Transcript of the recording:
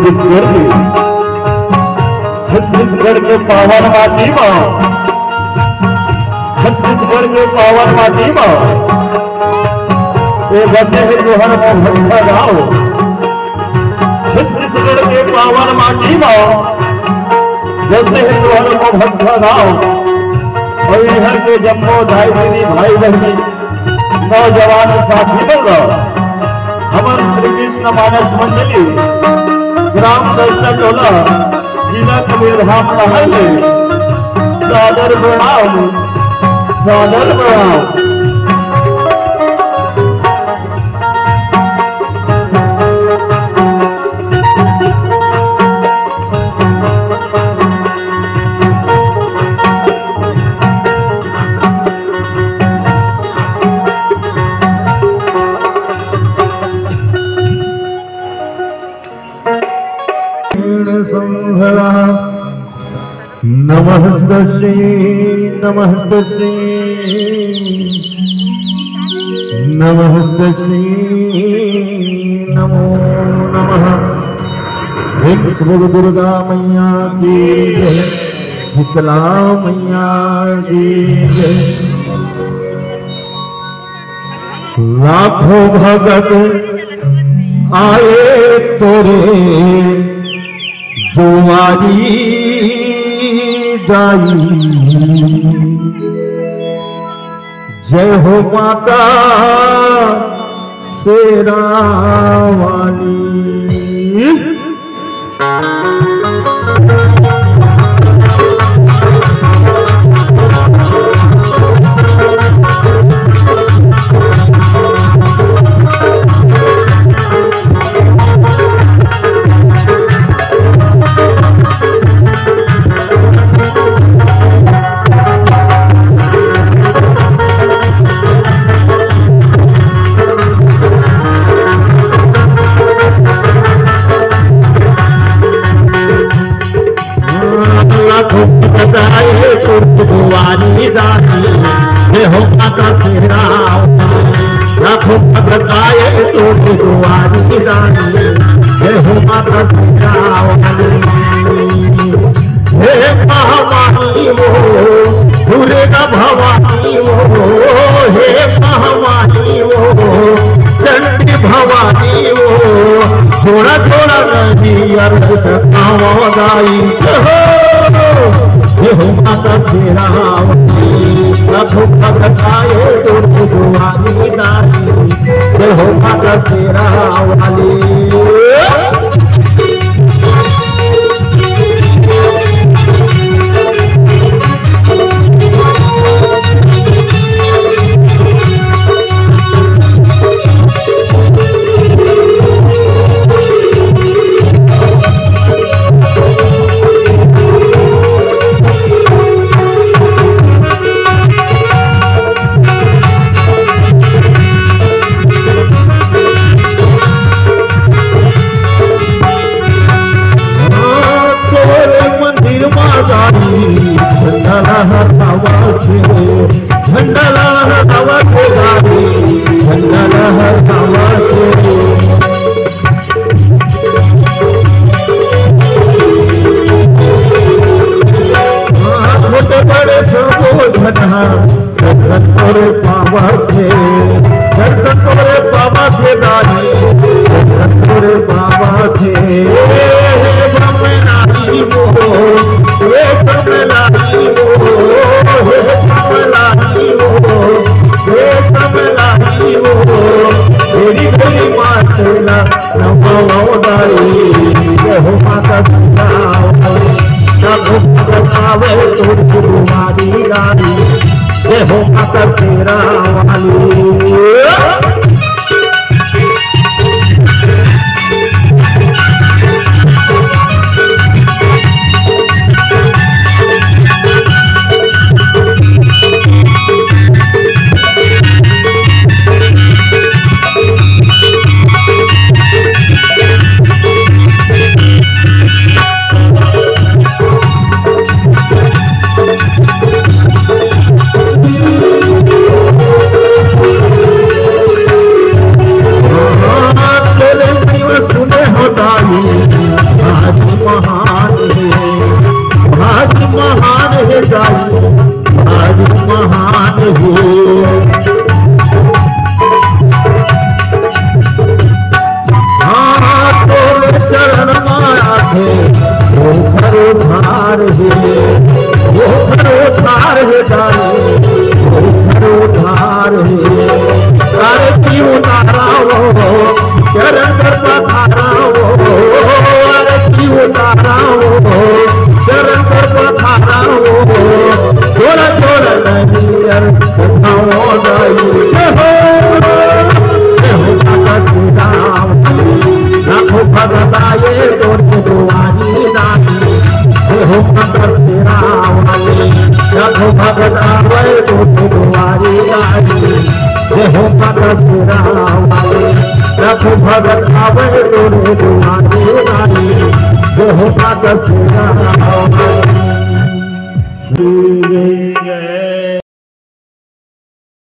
छत्तीसगढ़ के पावन माटी में, छत्तीसगढ़ के पावन माटी में ये बसे है जोहर भट्टा गाँव। छत्तीसगढ़ के पावन माटी में जैसे है जोहर भट्टा गाँव। और यहाँ के जम्मो भाई दीदी भाई बहनी नौजवान साथी बन हमारे श्री कृष्ण मानस मंडली ग्राम दर्शन टोला जिला कबीरधाम नहले सादर प्रणाम, सादर प्रणाम। नमस्तस्यै नमस्तस्यै नमस्तस्यै नमो नमः। दुर्गा मैया की जय, शीतला मैया की जय। लाखों भगत आए तोरे दुआरी दाई, जय हो माता शेरा वाली। दुआरी दानी जय हो माता शेरा, लाखों भगत आए तो दुआरी दानी जय हो माता शेरा। हे महामानी वो दुर्गा भवानी वो, हे महामानी वो चंडी भवानी वो, थोड़ा थोड़ा नहीं अर्थ दाई जय हो माता शेरा वाली। लाखों भगत आए तो दुआरी दानी जय हो माता शेरा वाली। जय हो माता शेरा वाली। वो करो धार है, वो करो धार है जाने, वो करो धार है। अरे क्यों तारा वो चरण कर पधारा वो, अरे क्यों तारा वो चरण कर पधारा वो। छोड़ा छोड़ा नहीं यार कथाओं नहीं हो माता श्री राम लाखों भगत आए तोड़ के दुआरी नानी। हो माता श्री राम लाखों भगत आए तोड़ के दुआरी नानी। हो माता श्री राम लाखों भगत आए तोड़ के दुआरी नानी। हो माता श्री राम।